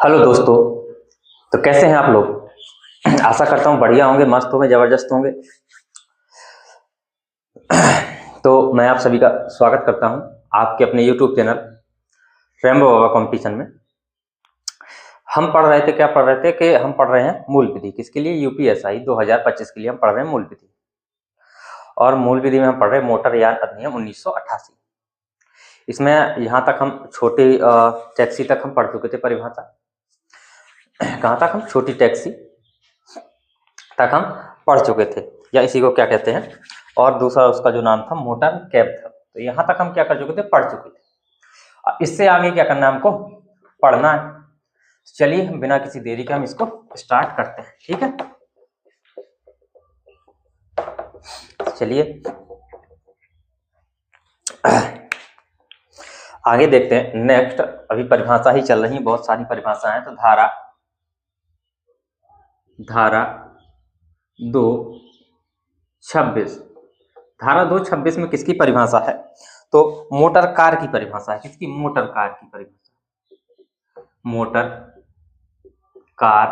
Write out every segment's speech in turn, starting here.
Hello दोस्तों। तो कैसे हैं आप लोग। आशा करता हूँ बढ़िया होंगे, मस्त होंगे, जबरदस्त होंगे। तो मैं आप सभी का स्वागत करता हूँ आपके अपने YouTube चैनल रेम्बो बाबा कंपटीशन में। हम पढ़ रहे थे, क्या पढ़ रहे थे कि हम पढ़ रहे हैं मूल विधि। किसके लिए? यूपीएसआई 2025 के लिए हम पढ़ रहे हैं मूल विधि। और मूल विधि में हम पढ़ रहे हैं मोटर यान अधिनियम 1988। इसमें यहाँ तक हम छोटी टैक्सी तक हम पढ़ चुके थे परिभाषा। कहाँ तक? हम छोटी टैक्सी तक हम पढ़ चुके थे, या इसी को क्या कहते हैं, और दूसरा उसका जो नाम था मोटर कैब था। तो यहाँ तक हम क्या कर चुके थे? पढ़ चुके थे। इससे आगे क्या करना है हमको? पढ़ना है। चलिए हम बिना किसी देरी के हम इसको स्टार्ट करते हैं, ठीक है। चलिए आगे देखते हैं। नेक्स्ट अभी परिभाषा ही चल रही है, बहुत सारी परिभाषाएं हैं। तो धारा 226 धारा 226 में किसकी परिभाषा है? तो मोटर कार की परिभाषा है। किसकी? मोटर कार की परिभाषा। मोटर कार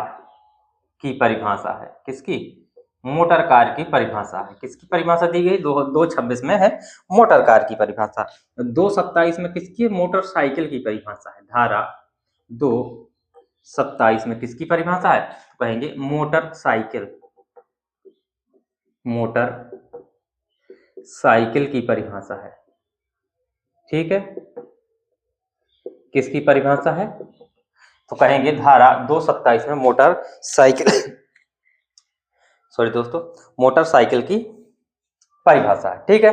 की परिभाषा है। किसकी? मोटर कार की परिभाषा है। किसकी परिभाषा दी गई? 226 में है मोटर कार की परिभाषा। 227 में किसकी? मोटरसाइकिल की परिभाषा है। धारा 227 में किसकी परिभाषा है? तो कहेंगे मोटरसाइकिल की परिभाषा है। ठीक है, किसकी परिभाषा है? तो कहेंगे धारा 227 में मोटरसाइकिल सॉरी दोस्तों, मोटरसाइकिल की परिभाषा है। ठीक है,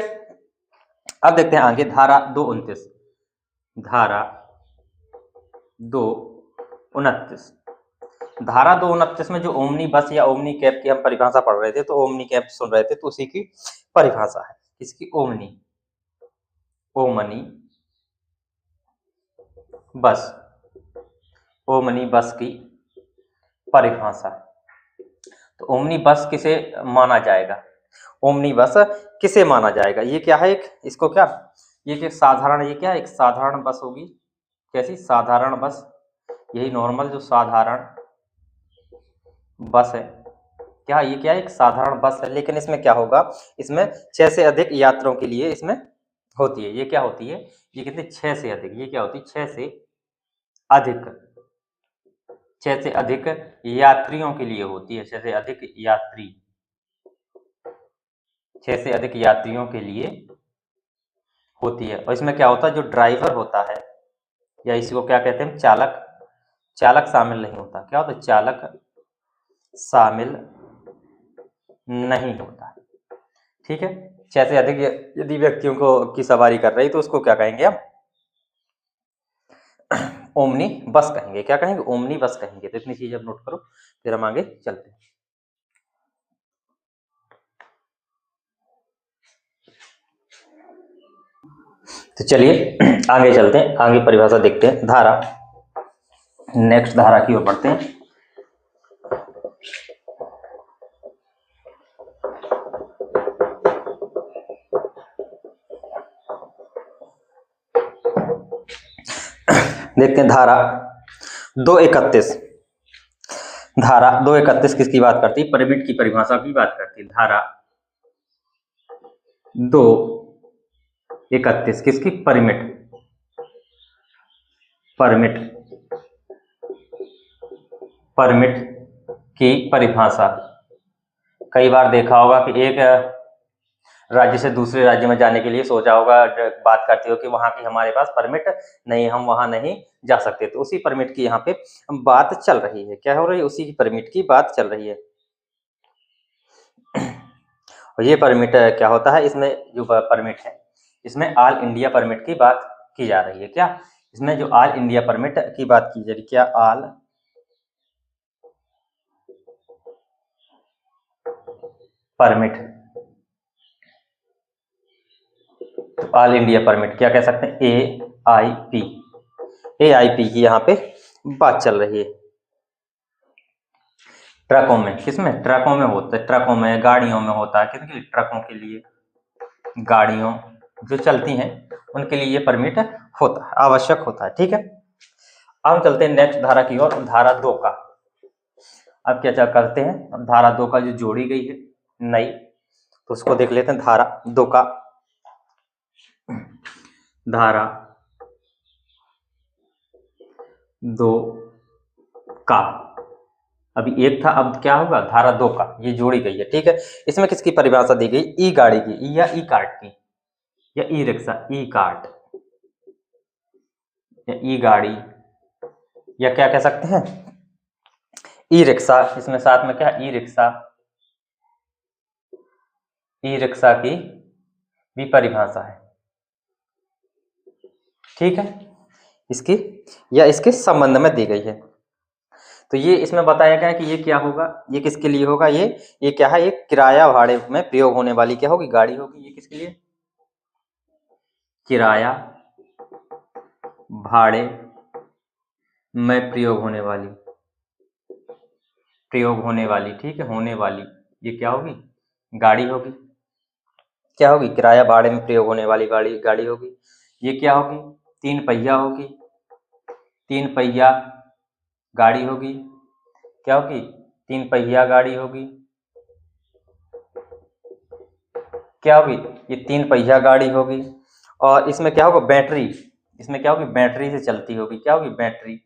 अब देखते हैं आगे। धारा 229 धारा 229 में जो ओमनी बस या ओमनी कैब की हम परिभाषा पढ़ रहे थे, तो ओमनी कैब सुन रहे थे, तो उसी की परिभाषा है। इसकी ओमनी बस की परिभाषा है। तो ओमनी बस किसे माना जाएगा? ओमनी बस किसे माना जाएगा? ये क्या है? इसको क्या, ये साधारण, ये क्या है? एक साधारण बस होगी। कैसी? साधारण बस। यही नॉर्मल जो साधारण बस है, क्या ये क्या है? एक साधारण बस है। लेकिन इसमें क्या होगा? इसमें 6 से अधिक यात्रियों के लिए इसमें होती है। ये क्या होती है? ये कहते हैं 6 से अधिक। ये क्या होती है? 6 से अधिक यात्रियों के लिए होती है। 6 से अधिक यात्रियों के लिए होती है। और इसमें क्या होता है? जो ड्राइवर होता है, या इसी को क्या कहते हैं? चालक शामिल नहीं होता। क्या होता है? चालक शामिल नहीं होता। ठीक है, 6 से अधिक यदि व्यक्तियों की सवारी कर रही, तो उसको क्या कहेंगे हम? ओमनी बस कहेंगे। क्या कहेंगे? ओमनी बस कहेंगे। तो इतनी चीज अब नोट करो, फिर हम आगे चलते हैं। तो चलिए आगे चलते हैं, आगे परिभाषा देखते हैं। नेक्स्ट धारा की ओर बढ़ते हैं। देखते हैं धारा 231 किसकी बात करती है? परमिट की परिभाषा की बात करती है। धारा 231 किसकी? परमिट की परिभाषा। कई बार देखा होगा कि एक राज्य से दूसरे राज्य में जाने के लिए सोचा होगा, बात करते हो कि वहां की हमारे पास परमिट नहीं, हम वहां नहीं जा सकते। तो उसी परमिट की यहाँ पे बात चल रही है। क्या हो रही है? उसी की परमिट की बात चल रही है। और ये परमिट क्या होता है? इसमें जो परमिट है, इसमें ऑल इंडिया परमिट की बात की जा रही है। क्या इसमें जो ऑल इंडिया परमिट की बात की जा रही है? क्या ऑल परमिट, तो ऑल इंडिया परमिट क्या कह सकते हैं? AIP की यहाँ पे बात चल रही है। ट्रकों में, किसमें? ट्रकों में होता है। ट्रकों में, गाड़ियों में होता है। किसके लिए? ट्रकों के लिए, गाड़ियों जो चलती हैं उनके लिए ये परमिट होता है, आवश्यक होता है। ठीक है, अब हम चलते हैं नेक्स्ट धारा की ओर, धारा 2 का। अब क्या करते हैं, अब धारा 2 का जो जोड़ी गई है नई, तो उसको देख लेते हैं। धारा 2 का, धारा 2 का अभी एक था, अब क्या होगा, धारा 2 का, ये जोड़ी गई है, ठीक है। इसमें किसकी परिभाषा दी गई, ई गाड़ी की, ई या ई कार्ट की, या ई रिक्शा, ई कार्ट या ई गाड़ी, या क्या कह सकते हैं, ई रिक्शा। इसमें साथ में क्या, ई रिक्शा, ई रिक्शा की भी परिभाषा है, ठीक है, इसकी या इसके संबंध में दी गई है। तो ये इसमें बताया गया है कि ये क्या होगा, ये किसके लिए होगा, ये क्या है, ये किराया भाड़े में प्रयोग होने वाली क्या होगी, गाड़ी होगी। ये किसके लिए, किराया भाड़े में प्रयोग होने वाली, ठीक है, होने वाली, ये क्या होगी, गाड़ी होगी। क्या होगी, किराया भाड़े में प्रयोग होने वाली गाड़ी होगी। ये क्या होगी, 3 पहिया होगी, 3 पहिया गाड़ी होगी। क्या होगी, 3 पहिया गाड़ी होगी। क्या होगी, ये 3 पहिया गाड़ी होगी। और इसमें क्या होगा, बैटरी, इसमें क्या होगी, बैटरी से चलती होगी। क्या होगी, बैटरी।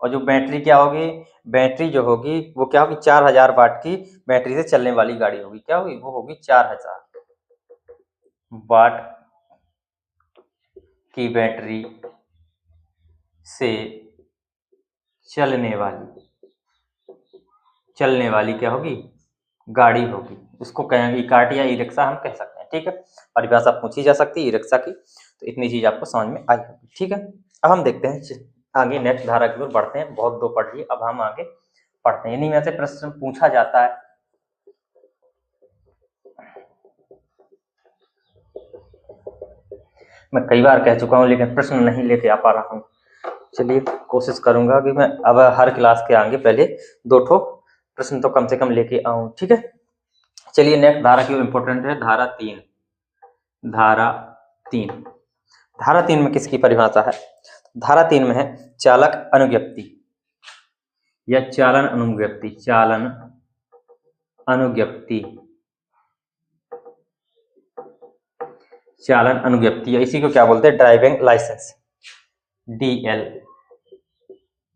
और जो बैटरी क्या होगी, बैटरी जो होगी वो क्या होगी, 4000 वाट की बैटरी से चलने वाली गाड़ी होगी। क्या होगी, वो होगी 4000 वाट की बैटरी से चलने वाली क्या होगी, गाड़ी होगी। उसको कहेंगे ई कार्ट या ई रिक्शा हम कह सकते हैं, ठीक है। परिभाषा पूछी जा सकती है ई रिक्शा की, तो इतनी चीज आपको समझ में आई होगी, ठीक है। अब हम देखते हैं आगे नेक्स्ट धारा की ओर बढ़ते हैं। बहुत 2 पढ़ लिए, अब हम आगे पढ़ते हैं। इन्हीं में से प्रश्न पूछा जाता है। मैं कई बार कह चुका हूँ लेकिन प्रश्न नहीं लेके आ पा रहा हूँ। चलिए कोशिश करूंगा कि मैं अब हर क्लास के आगे पहले 2 ठो प्रश्न तो कम से कम लेके आऊं, ठीक है। चलिए नेक्स्ट धारा की इंपॉर्टेंट है, धारा 3। धारा 3 में किसकी परिभाषा है, धारा 3 में है चालक अनुज्ञप्ति या चालन अनुज्ञप्ति, या इसी को क्या बोलते हैं, ड्राइविंग लाइसेंस, डीएल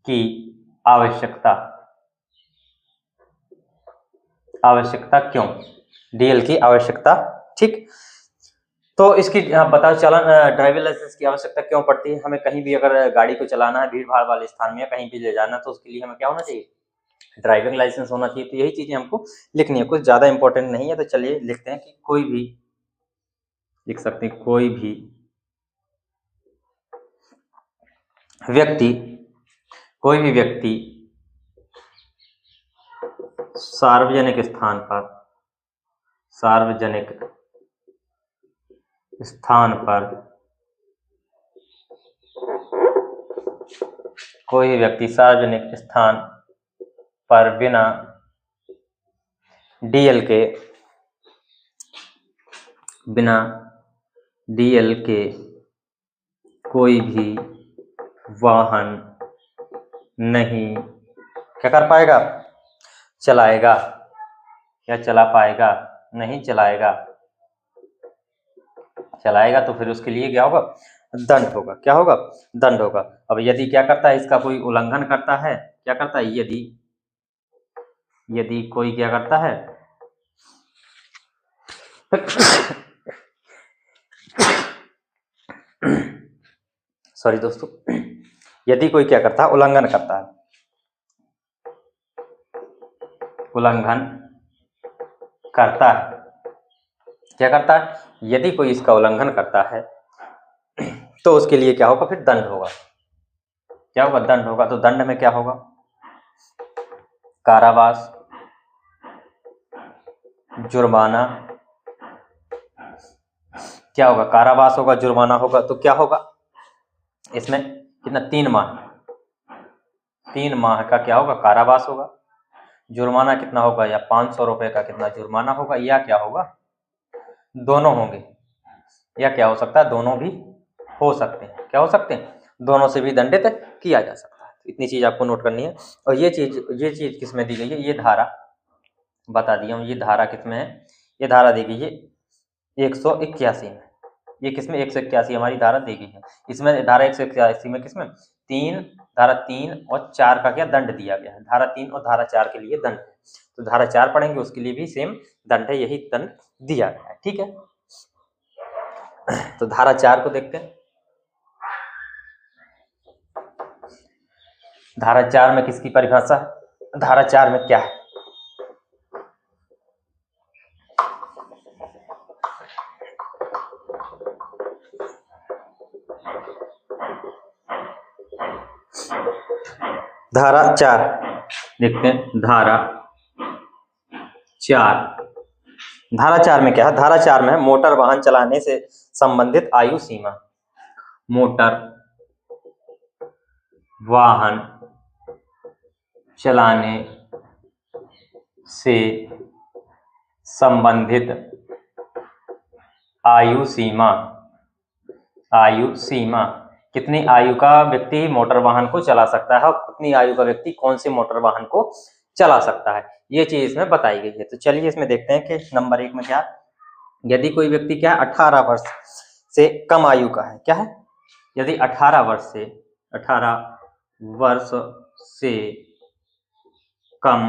की आवश्यकता क्यों, डीएल की आवश्यकता, ठीक। तो इसकी बताओ, चालन ड्राइविंग लाइसेंस की आवश्यकता क्यों पड़ती है। हमें कहीं भी अगर गाड़ी को चलाना है, भीड़ भाड़ वाले स्थान में या कहीं भी ले जाना, तो उसके लिए हमें क्या होना चाहिए, ड्राइविंग लाइसेंस होना चाहिए। तो यही चीजें हमको लिखनी है, कुछ ज्यादा इंपॉर्टेंट नहीं है। तो चलिए लिखते हैं कि कोई भी, लिख सकते हैं, कोई भी व्यक्ति सार्वजनिक स्थान पर कोई भी व्यक्ति सार्वजनिक स्थान पर बिना डीएल के कोई भी वाहन नहीं क्या कर पाएगा, चलाएगा, या चला पाएगा, नहीं चलाएगा, तो फिर उसके लिए क्या होगा, दंड होगा। क्या होगा, दंड होगा। अब यदि क्या करता है, इसका कोई उल्लंघन करता है, क्या करता है, यदि कोई क्या करता है सॉरी दोस्तों, यदि कोई क्या करता है, उल्लंघन करता है, क्या करता है, यदि कोई इसका उल्लंघन करता है तो उसके लिए क्या होगा, फिर दंड होगा। क्या होगा, दंड होगा। तो दंड में क्या होगा, कारावास, जुर्माना, क्या होगा, कारावास होगा, जुर्माना होगा। तो क्या होगा इसमें, कितना, 3 माह का क्या होगा, कारावास होगा। जुर्माना कितना होगा, या 500 रुपए का कितना जुर्माना होगा, या क्या होगा, दोनों होंगे, या क्या हो सकता है, दोनों भी हो सकते हैं। क्या हो सकते हैं, दोनों से भी दंडित किया जा सकता है। इतनी चीज आपको नोट करनी है। और ये चीज किस में दी गई है, ये धारा बता दिया हूँ, ये धारा किस में है, ये धारा दी गई है 181 में। ये किसमें 181 हमारी धारा दी गई है। इसमें धारा 181 में किसमें धारा 3 और 4 का क्या दंड दिया गया है। धारा 3 और धारा 4 के लिए दंड है, तो धारा 4 पढ़ेंगे उसके लिए भी सेम दंड है, यही दंड दिया गया है। ठीक है, तो धारा 4 को देखते हैं। धारा 4 में किसकी परिभाषा है, धारा 4 में क्या है, धारा 4 देखते हैं। धारा 4 में क्या है, धारा 4 में है मोटर वाहन चलाने से संबंधित आयु सीमा। मोटर वाहन चलाने से संबंधित आयु सीमा। आयु सीमा कितनी आयु का व्यक्ति मोटर वाहन को चला सकता है और कितनी आयु का व्यक्ति कौन से मोटर वाहन को चला सकता है, ये चीज इसमें बताई गई है। तो चलिए इसमें देखते हैं कि नंबर 1 में क्या, यदि कोई व्यक्ति क्या 18 वर्ष से कम आयु का है, क्या है, यदि 18 वर्ष से कम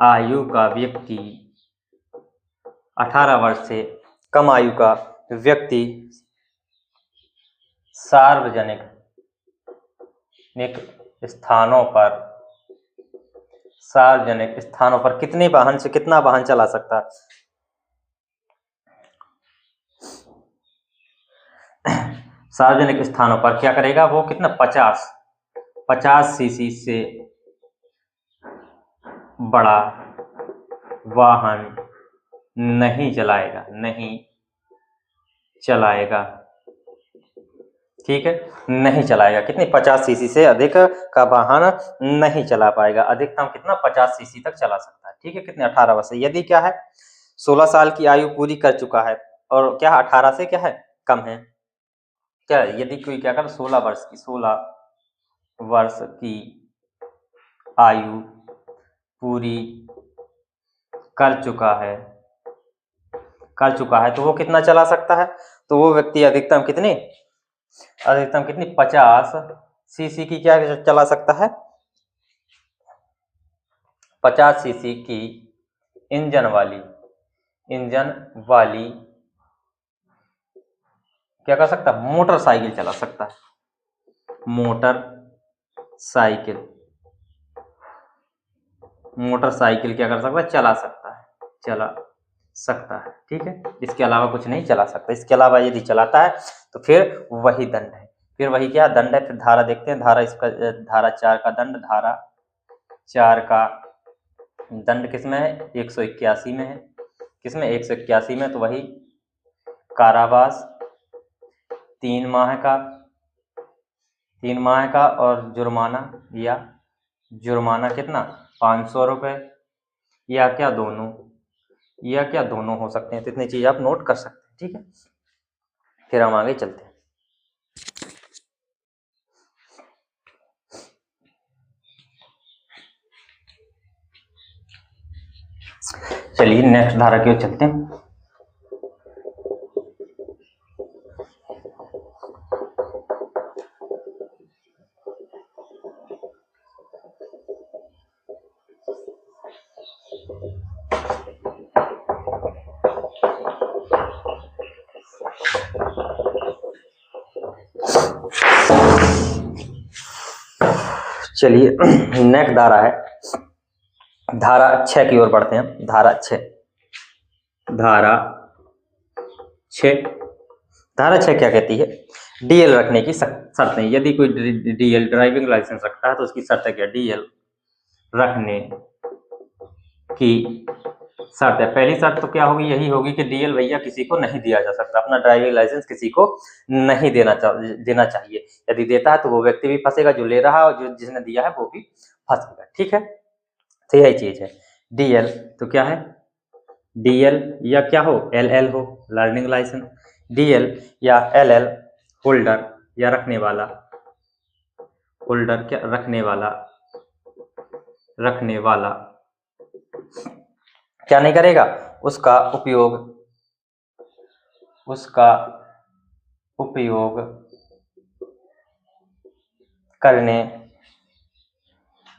आयु का व्यक्ति 18 वर्ष से कम आयु का व्यक्ति सार्वजनिक स्थानों पर कितने वाहन से कितना वाहन चला सकता है, सार्वजनिक स्थानों पर क्या करेगा वो, कितना 50 सीसी से बड़ा वाहन नहीं चलाएगा। ठीक है, नहीं चलाएगा, कितनी 50 सीसी से अधिक का वाहन नहीं चला पाएगा। अधिकतम कितना 50 सीसी तक चला सकता है। ठीक है, कितने 18 वर्ष से। यदि क्या है 16 साल की आयु पूरी कर चुका है और क्या 18 से क्या है कम है, क्या यदि कोई क्या कर 16 वर्ष की आयु पूरी कर चुका है तो वो कितना चला सकता है, तो वो व्यक्ति अधिकतम कितनी 50 सीसी की क्या चला सकता है, 50 सीसी की इंजन वाली क्या कर सकता है, मोटरसाइकिल चला सकता है। मोटरसाइकिल क्या कर सकता है, चला सकता है। ठीक है, इसके अलावा कुछ नहीं चला सकता। इसके अलावा यदि चलाता है तो फिर वही दंड है। फिर वही क्या दंड है, फिर धारा देखते हैं। धारा 4 का दंड, धारा 4 का दंड किसमें है, 181 में है। किसमें 181 में, तो वही कारावास 3 माह का और जुर्माना कितना 500 रुपए या क्या दोनों हो सकते हैं। तो इतनी चीज आप नोट कर सकते हैं। ठीक है, फिर हम आगे चलते हैं। चलिए नेक्स्ट धारा की ओर चलते हैं। चलिए नेक्स्ट धारा है धारा 6 की ओर बढ़ते हैं। धारा 6 क्या कहती है, डीएल रखने की शर्तें। यदि कोई डीएल ड्राइविंग लाइसेंस रखता है तो उसकी शर्त क्या, डीएल रखने की शर्त है। पहली शर्त तो क्या होगी, यही होगी कि डीएल भैया किसी को नहीं दिया जा सकता, अपना ड्राइविंग लाइसेंस किसी को नहीं देना चाहिए। यदि देता है तो वो व्यक्ति भी फंसेगा जो ले रहा है, और जो जिसने दिया है वो भी फंसेगा। ठीक है, तो यही चीज है। डीएल तो क्या है, डीएल या क्या हो, एलएल हो, लर्निंग लाइसेंस। डीएल या एलएल होल्डर या रखने वाला होल्डर क्या रखने वाला क्या नहीं करेगा, उसका उपयोग करने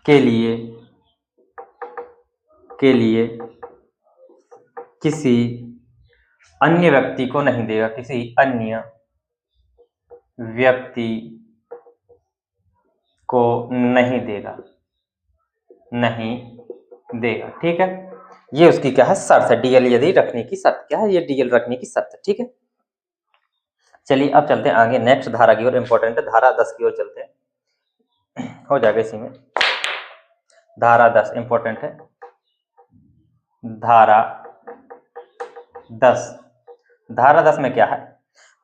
के लिए किसी अन्य व्यक्ति को नहीं देगा, किसी अन्य व्यक्ति को नहीं देगा। ठीक है, ये उसकी क्या है, शर्त है। डीएल यदि रखने की शर्त क्या है, ये डीएल रखने की शर्त है। ठीक है, चलिए अब चलते हैं आगे नेक्स्ट धारा की ओर। इंपॉर्टेंट है, धारा 10 की ओर चलते हैं, हो जाएगा इसी में। धारा 10 इंपॉर्टेंट है। धारा 10 में क्या है,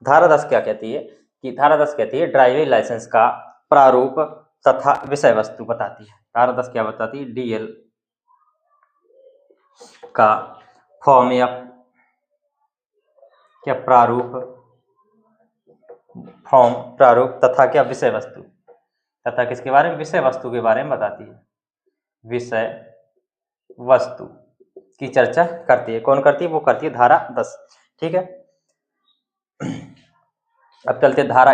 धारा 10 क्या कहती है कि धारा 10 कहती है ड्राइविंग लाइसेंस का प्रारूप तथा विषय वस्तु बताती है। धारा 10 क्या बताती है, डीएल का फॉर्म या क्या प्रारूप तथा क्या विषय वस्तु, तथा किसके बारे में, विषय वस्तु के बारे में बताती है। विषय वस्तु की चर्चा करती है। कौन करती है, वो करती है धारा 10। ठीक है, अब चलते धारा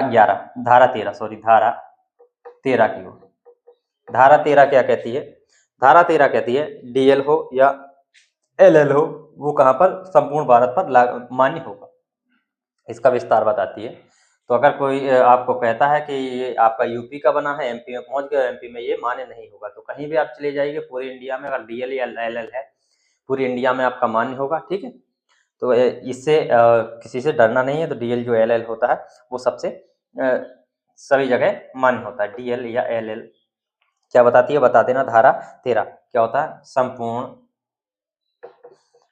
13 की ओर। धारा 13 क्या कहती है, धारा 13 कहती है डीएल हो या एलएल हो, वो कहां पर, संपूर्ण भारत पर मान्य होगा। इसका विस्तार बताती है। तो अगर कोई आपको कहता है कि ये आपका यूपी का बना है, एमपी में पहुंच गया, एमपी में ये मान्य नहीं होगा, तो कहीं भी आप चले जाइए पूरे इंडिया में, अगर डीएल या एलएल है पूरी इंडिया में आपका मान्य होगा। ठीक है, तो इससे किसी से डरना नहीं है। तो डीएल जो एलएल होता है वो सभी जगह मान्य होता है। डीएल या एलएल क्या बताती है, बता देना। धारा 13 क्या होता है, संपूर्ण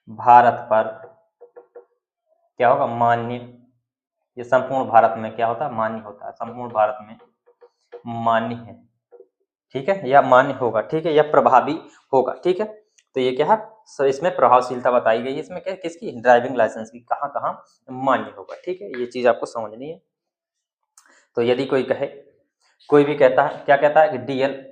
भारत पर क्या होगा, मान्य। ये संपूर्ण भारत में क्या होता है, मान्य होता है। संपूर्ण भारत में मान्य है। ठीक है, या मान्य होगा। ठीक है, या प्रभावी होगा। ठीक है, तो ये क्या है, इसमें प्रभावशीलता बताई गई है। इसमें क्या, किसकी, ड्राइविंग लाइसेंस की, कहाँ कहाँ मान्य होगा। ठीक है, ये चीज आपको समझनी है। तो यदि कोई भी कहता है, क्या कहता है कि डीएल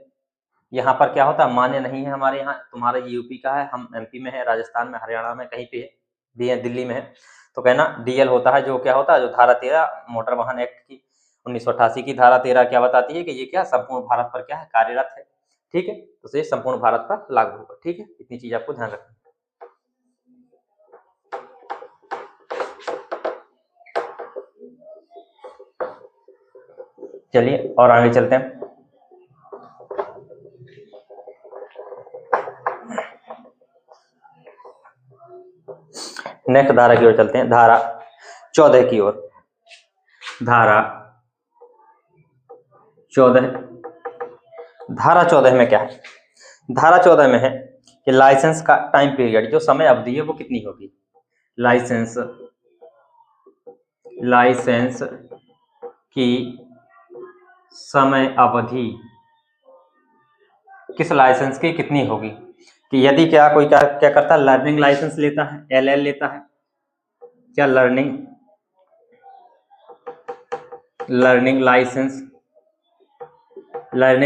यहाँ पर क्या होता है, मान्य नहीं है हमारे यहाँ, तुम्हारा यूपी का है, हम एमपी में है, राजस्थान में, हरियाणा में, कहीं पे भी है, दिल्ली में है, तो कहना डीएल होता है जो क्या होता है, जो धारा 13 मोटर वाहन एक्ट की 1988 की धारा 13 क्या बताती है कि ये क्या संपूर्ण भारत पर क्या है, कार्यरत है। ठीक है, तो ये संपूर्ण भारत पर लागू होगा। ठीक है, इतनी चीज आपको ध्यान रखना। चलिए और आगे चलते हैं। नेक्स्ट धारा की ओर चलते हैं, धारा 14 की ओर। धारा 14 में क्या है, धारा 14 में है कि लाइसेंस का टाइम पीरियड, जो समय अवधि है वो कितनी होगी। लाइसेंस की समय अवधि किस लाइसेंस की कितनी होगी, कि यदि क्या कोई क्या करता है, लर्निंग लाइसेंस लेता है, एलएल लेता है, क्या लर्निंग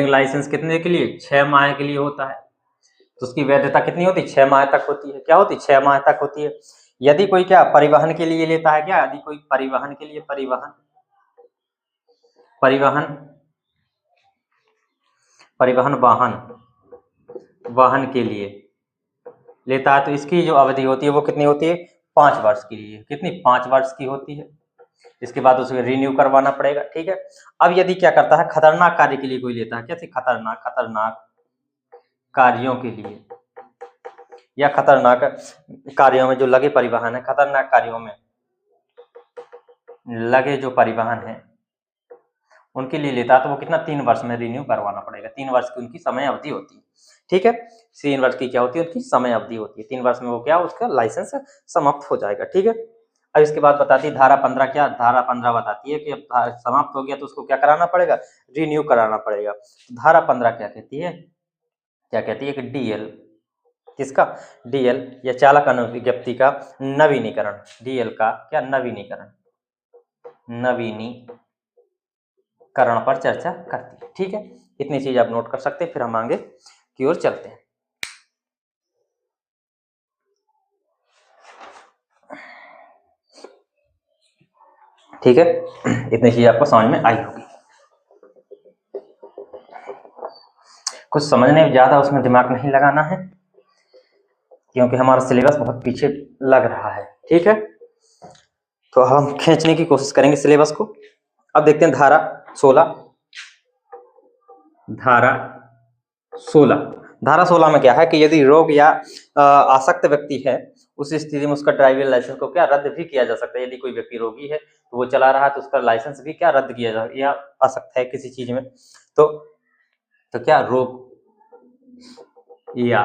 लाइसेंस कितने के लिए, 6 माह के लिए होता है। तो उसकी वैधता कितनी होती है, 6 माह तक होती है। क्या होती है, 6 माह तक होती है। यदि कोई क्या परिवहन के लिए लेता है, क्या यदि कोई परिवहन के लिए परिवहन वाहन के लिए लेता है, तो इसकी जो अवधि होती है वो कितनी होती है, 5 वर्ष के लिए। कितनी, 5 वर्ष की होती है। इसके बाद उसे रिन्यू करवाना पड़ेगा। ठीक है, अब यदि क्या करता है, खतरनाक कार्य के लिए कोई लेता है, कैसे, खतरनाक कार्यों के लिए, या खतरनाक कार्यों में जो लगे परिवहन है, खतरनाक कार्यों में लगे जो परिवहन है उनके लिए लेता है, तो वो कितना, 3 वर्ष में रिन्यू करवाना पड़ेगा। 3 वर्ष की उनकी समय अवधि होती है। ठीक है, 3 वर्ष की क्या होती है, उनकी समय अवधि होती है। 3 वर्ष में वो क्या, उसका लाइसेंस समाप्त हो जाएगा। ठीक है, अब इसके बाद बताती है धारा 15 क्या, धारा 15 बताती है कि अब समाप्त हो गया तो उसको क्या कराना पड़ेगा, रिन्यू कराना पड़ेगा। धारा 15 क्या कहती है, कि डीएल, किसका, डीएल या चालक विज्ञप्ति का नवीनीकरण, डीएल का क्या, नवीनीकरण करण पर चर्चा करती है। ठीक है, इतनी चीज आप नोट कर सकते हैं, फिर हम आगे की ओर चलते हैं। ठीक है, इतनी चीज आपको समझ में आई होगी। कुछ समझने में ज्यादा उसमें दिमाग नहीं लगाना है, क्योंकि हमारा सिलेबस बहुत पीछे लग रहा है। ठीक है, तो हम खींचने की कोशिश करेंगे सिलेबस को। अब देखते हैं धारा 16। धारा 16 में क्या है कि यदि रोग या आसक्त व्यक्ति है, उस स्थिति में उसका ड्राइविंग लाइसेंस को क्या रद्द भी किया जा सकता है। यदि कोई व्यक्ति रोगी है तो वो चला रहा है तो उसका लाइसेंस भी क्या रद्द किया जा, या आसक्त है किसी चीज में, तो क्या रोग या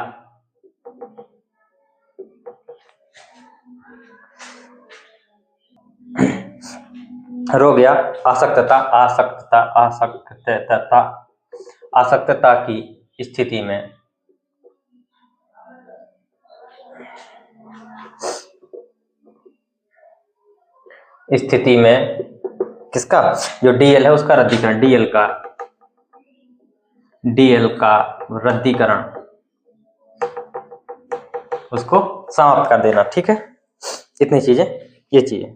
आसक्तता की स्थिति में किसका, जो डीएल है उसका रद्दीकरण, डीएल का रद्दीकरण, उसको समाप्त कर देना। ठीक है, इतनी चीजें, ये चीजें।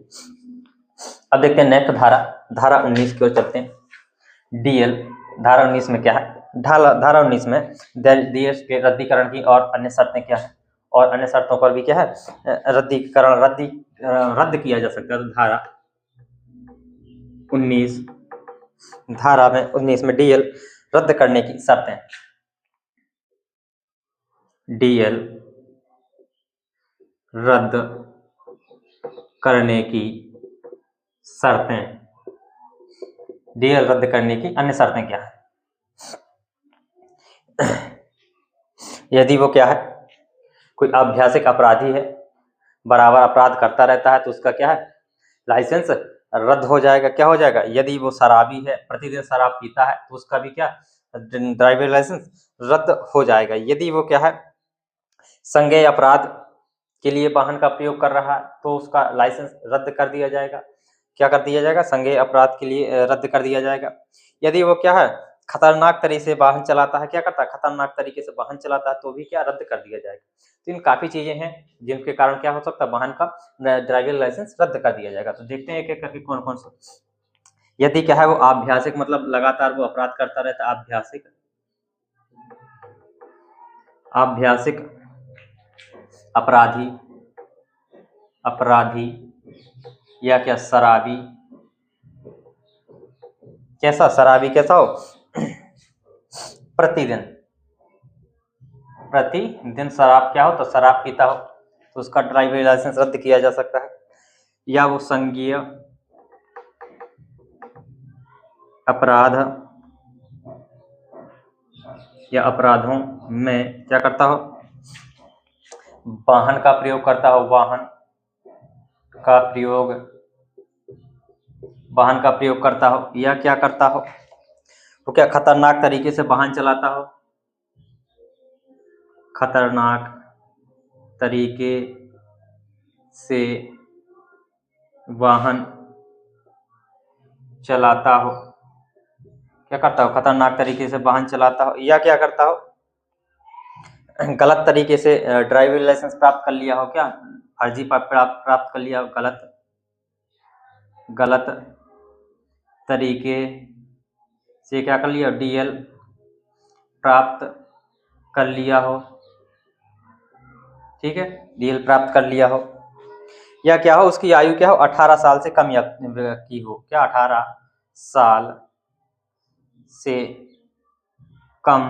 अब देखते हैं नेक्स्ट धारा 19 की ओर चलते हैं। डीएल धारा 19 में क्या है, धारा 19 में डीएल के रद्दीकरण की और अन्य शर्तें क्या है, और अन्य शर्तों पर भी क्या है रद्दीकरण रद्द किया जा सकता है। तो धारा 19 में डीएल रद्द करने की शर्तें, डीएल रद्द करने की शर्तें, डीएल रद्द करने की अन्य शर्तें क्या है। यदि वो क्या है, कोई अभ्यासिक अपराधी है, बराबर अपराध करता रहता है, तो उसका क्या है, लाइसेंस रद्द हो जाएगा। क्या हो जाएगा, यदि वो शराबी है, प्रतिदिन शराब पीता है, तो उसका भी क्या, ड्राइविंग लाइसेंस रद्द हो जाएगा। यदि वो क्या है, संज्ञेय अपराध के लिए वाहन का प्रयोग कर रहा है, तो उसका लाइसेंस रद्द कर दिया जाएगा। क्या कर दिया जाएगा, संज्ञेय अपराध के लिए रद्द कर दिया जाएगा। यदि वो क्या है, खतरनाक तरीके से वाहन चलाता है, क्या करता है, खतरनाक तरीके से वाहन चलाता है, तो भी क्या रद्द कर दिया जाएगा। तो इन काफी चीजें हैं जिनके कारण क्या हो सकता है, वाहन का ड्राइविंग लाइसेंस रद्द कर दिया जाएगा। तो देखते हैं एक एक करके कौन कौन से। यदि क्या है, वो अभ्यासिक, मतलब लगातार वो अपराध करता रहता है, अभ्यासिक अपराधी या क्या शराबी, कैसा शराबी, कैसा हो, प्रतिदिन शराब क्या हो, तो शराब पीता हो, तो उसका ड्राइविंग लाइसेंस रद्द किया जा सकता है। या वो संज्ञेय अपराध या अपराधों में क्या करता हो, वाहन का प्रयोग करता हो, वाहन का प्रयोग करता हो, या क्या करता हो, वो क्या खतरनाक तरीके से वाहन चलाता हो, खतरनाक तरीके से वाहन चलाता हो, क्या करता हो, खतरनाक तरीके से वाहन चलाता हो, या क्या करता हो, गलत तरीके से ड्राइविंग लाइसेंस प्राप्त कर लिया हो, क्या फर्जी प्राप्त कर लिया हो, गलत तरीके से क्या कर लिया, डीएल प्राप्त कर लिया हो। ठीक है, डीएल प्राप्त कर लिया हो। या क्या हो, उसकी आयु क्या हो, 18 साल से कम की हो, क्या 18 साल से कम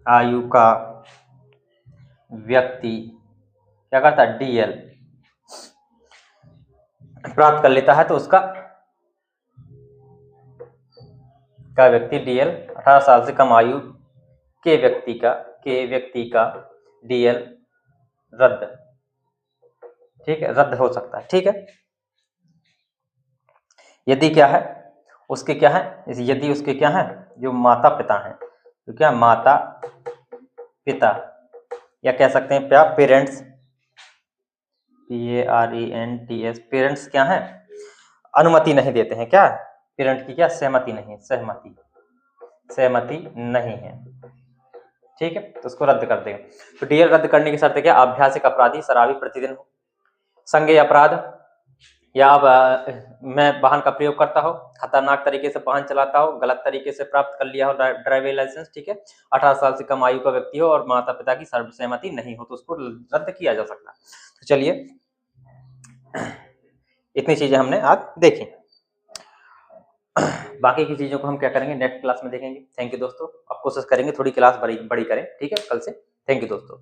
आयु का व्यक्ति क्या करता है, डीएल प्राप्त कर लेता है, तो उसका व्यक्ति डीएल 18 साल से कम आयु के व्यक्ति का डीएल रद्द, ठीक है, रद्द हो सकता है। ठीक है, यदि क्या है, उसके क्या है, यदि उसके क्या है, जो माता पिता हैं, तो क्या माता पिता, या कह सकते हैं क्या, पेरेंट्स, PARENTS, पेरेंट्स क्या है, अनुमति नहीं देते हैं, क्या पेरेंट की क्या सहमति नहीं है, सहमति नहीं है, ठीक है, तो उसको रद्द कर देंगे। तो डीएल रद्द करने की शर्त क्या, अभ्यासिक अपराधी शराबी प्रतिदिन हो, संज्ञेय अपराध या अब मैं वाहन का प्रयोग करता हो, खतरनाक तरीके से वाहन चलाता हो, गलत तरीके से प्राप्त कर लिया हो ड्राइविंग लाइसेंस, ठीक है, 18 साल से कम आयु का व्यक्ति हो और माता पिता की सर्वसहमति नहीं हो तो उसको रद्द किया जा सकता है। तो चलिए इतनी चीजें हमने आज देखी, बाकी की चीजों को हम क्या करेंगे नेक्स्ट क्लास में देखेंगे। थैंक यू दोस्तों, अब कोशिश करेंगे थोड़ी क्लास बड़ी करें, ठीक है, कल से। थैंक यू दोस्तों।